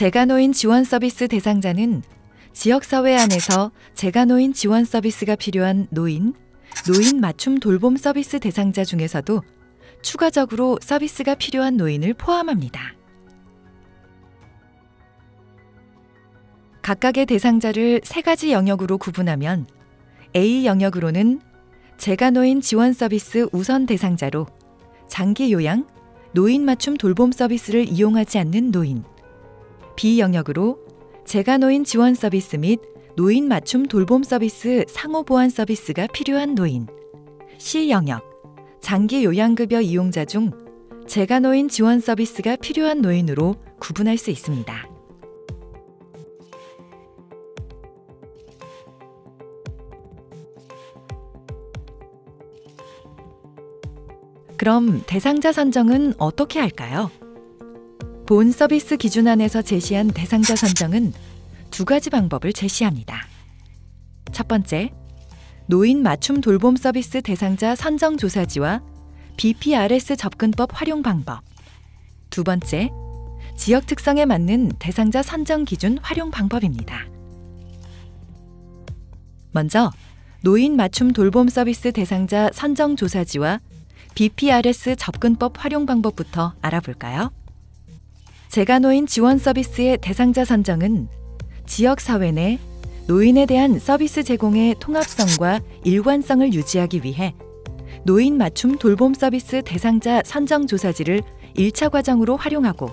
재가노인 지원 서비스 대상자는 지역사회 안에서 재가노인 지원 서비스가 필요한 노인 맞춤 돌봄 서비스 대상자 중에서도 추가적으로 서비스가 필요한 노인을 포함합니다. 각각의 대상자를 세 가지 영역으로 구분하면 A 영역으로는 재가노인 지원 서비스 우선 대상자로 장기 요양, 노인 맞춤 돌봄 서비스를 이용하지 않는 노인, B 영역으로 재가노인 지원 서비스 및 노인 맞춤 돌봄 서비스 상호 보완 서비스가 필요한 노인, C 영역, 장기 요양급여 이용자 중 재가노인 지원 서비스가 필요한 노인으로 구분할 수 있습니다. 그럼 대상자 선정은 어떻게 할까요? 본 서비스 기준 안에서 제시한 대상자 선정은 두 가지 방법을 제시합니다. 첫 번째, 노인 맞춤 돌봄 서비스 대상자 선정 조사지와 BPRS 접근법 활용 방법. 두 번째, 지역 특성에 맞는 대상자 선정 기준 활용 방법입니다. 먼저, 노인 맞춤 돌봄 서비스 대상자 선정 조사지와 BPRS 접근법 활용 방법부터 알아볼까요? 재가노인 지원 서비스의 대상자 선정은 지역사회 내 노인에 대한 서비스 제공의 통합성과 일관성을 유지하기 위해 노인 맞춤 돌봄 서비스 대상자 선정 조사지를 1차 과정으로 활용하고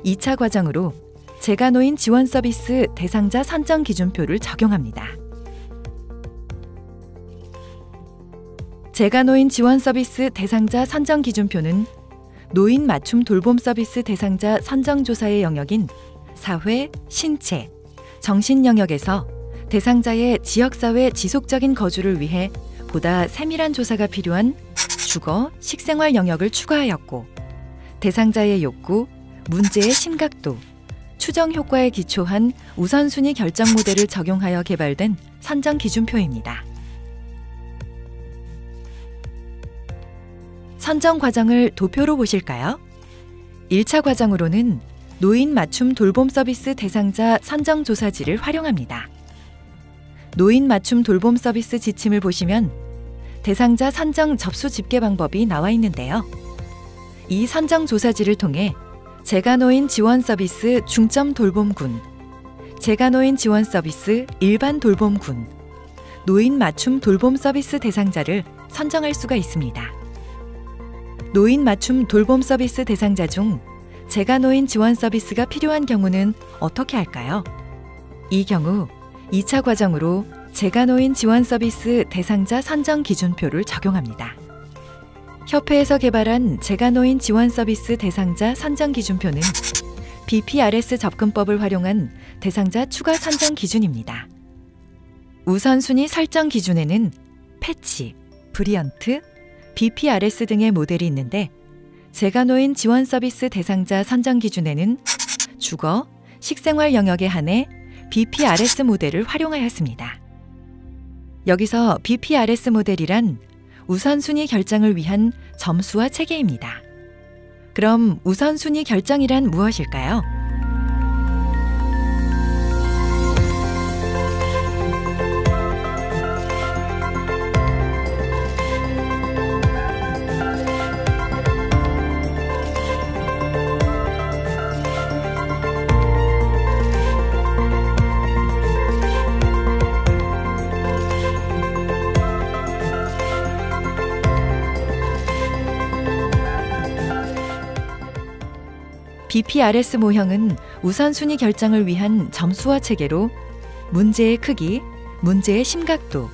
2차 과정으로 재가노인 지원 서비스 대상자 선정 기준표를 적용합니다. 재가노인 지원 서비스 대상자 선정 기준표는 노인 맞춤 돌봄 서비스 대상자 선정 조사의 영역인 사회, 신체, 정신 영역에서 대상자의 지역사회 지속적인 거주를 위해 보다 세밀한 조사가 필요한 주거, 식생활 영역을 추가하였고 대상자의 욕구, 문제의 심각도, 추정 효과에 기초한 우선순위 결정 모델을 적용하여 개발된 선정 기준표입니다. 선정 과정을 도표로 보실까요? 1차 과정으로는 노인 맞춤 돌봄 서비스 대상자 선정 조사지를 활용합니다. 노인 맞춤 돌봄 서비스 지침을 보시면 대상자 선정 접수 집계 방법이 나와 있는데요. 이 선정 조사지를 통해 재가노인 지원 서비스 중점 돌봄군, 재가노인 지원 서비스 일반 돌봄군, 노인 맞춤 돌봄 서비스 대상자를 선정할 수가 있습니다. 노인 맞춤 돌봄 서비스 대상자 중 재가노인 지원 서비스가 필요한 경우는 어떻게 할까요? 이 경우 2차 과정으로 재가노인 지원 서비스 대상자 선정 기준표를 적용합니다. 협회에서 개발한 재가노인 지원 서비스 대상자 선정 기준표는 BPRS 접근법을 활용한 대상자 추가 선정 기준입니다. 우선순위 설정 기준에는 패치, 브리언트, BPRS 등의 모델이 있는데 재가노인 지원 서비스 대상자 선정 기준에는 주거, 식생활 영역에 한해 BPRS 모델을 활용하였습니다. 여기서 BPRS 모델이란 우선순위 결정을 위한 점수화 체계입니다. 그럼 우선순위 결정이란 무엇일까요? BPRS 모형은 우선순위 결정을 위한 점수화 체계로 문제의 크기, 문제의 심각도,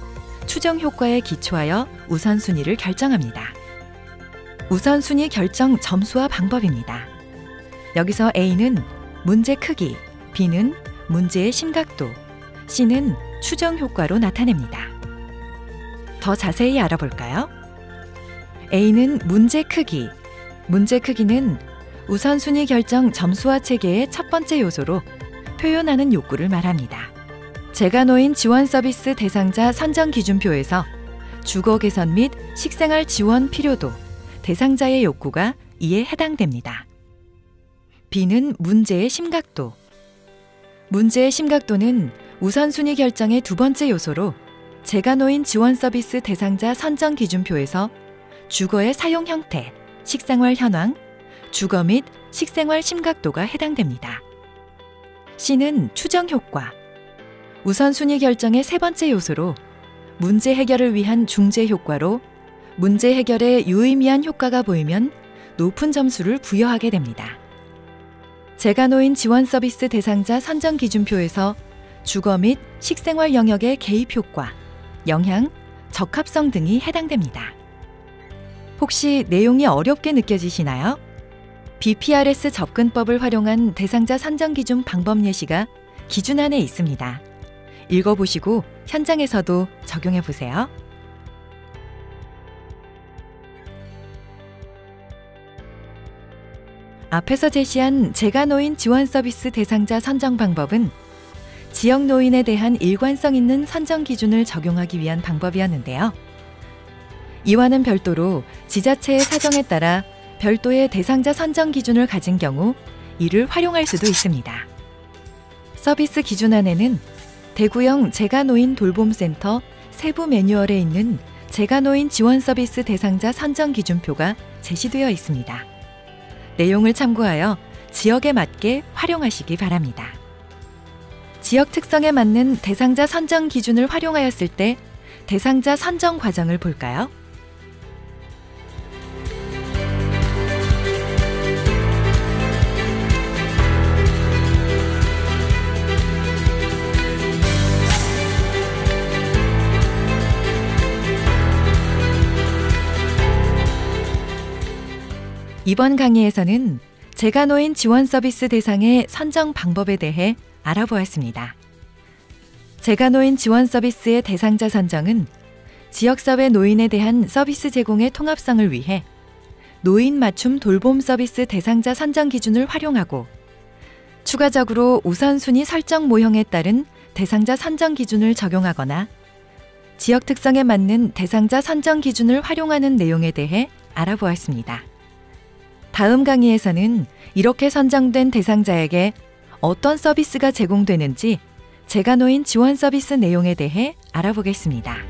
추정 효과에 기초하여 우선순위를 결정합니다. 우선순위 결정 점수화 방법입니다. 여기서 A는 문제 크기, B는 문제의 심각도, C는 추정 효과로 나타냅니다. 더 자세히 알아볼까요? A는 문제 크기. 문제 크기는 우선순위 결정 점수화 체계의 첫 번째 요소로 표현하는 욕구를 말합니다. 재가노인 지원 서비스 대상자 선정 기준표에서 주거 개선 및 식생활 지원 필요도, 대상자의 욕구가 이에 해당됩니다. B는 문제의 심각도, 문제의 심각도는 우선순위 결정의 두 번째 요소로 재가노인 지원 서비스 대상자 선정 기준표에서 주거의 사용 형태, 식생활 현황, 주거 및 식생활 심각도가 해당됩니다. C는 추정 효과. 우선순위 결정의 세 번째 요소로 문제 해결을 위한 중재 효과로 문제 해결에 유의미한 효과가 보이면 높은 점수를 부여하게 됩니다. 재가노인 지원 서비스 대상자 선정 기준표에서 주거 및 식생활 영역의 개입 효과, 영향, 적합성 등이 해당됩니다. 혹시 내용이 어렵게 느껴지시나요? BPRS 접근법을 활용한 대상자 선정 기준 방법 예시가 기준안에 있습니다. 읽어보시고 현장에서도 적용해 보세요. 앞에서 제시한 재가노인 지원 서비스 대상자 선정 방법은 지역 노인에 대한 일관성 있는 선정 기준을 적용하기 위한 방법이었는데요. 이와는 별도로 지자체의 사정에 따라 별도의 대상자 선정 기준을 가진 경우 이를 활용할 수도 있습니다. 서비스 기준안에는 대구형 재가노인 돌봄센터 세부 매뉴얼에 있는 재가노인 지원 서비스 대상자 선정 기준표가 제시되어 있습니다. 내용을 참고하여 지역에 맞게 활용하시기 바랍니다. 지역 특성에 맞는 대상자 선정 기준을 활용하였을 때 대상자 선정 과정을 볼까요? 이번 강의에서는 재가노인 지원 서비스 대상의 선정 방법에 대해 알아보았습니다. 재가노인 지원 서비스의 대상자 선정은 지역사회 노인에 대한 서비스 제공의 통합성을 위해 노인 맞춤 돌봄 서비스 대상자 선정 기준을 활용하고 추가적으로 우선순위 설정 모형에 따른 대상자 선정 기준을 적용하거나 지역 특성에 맞는 대상자 선정 기준을 활용하는 내용에 대해 알아보았습니다. 다음 강의에서는 이렇게 선정된 대상자에게 어떤 서비스가 제공되는지 재가노인 지원 서비스 내용에 대해 알아보겠습니다.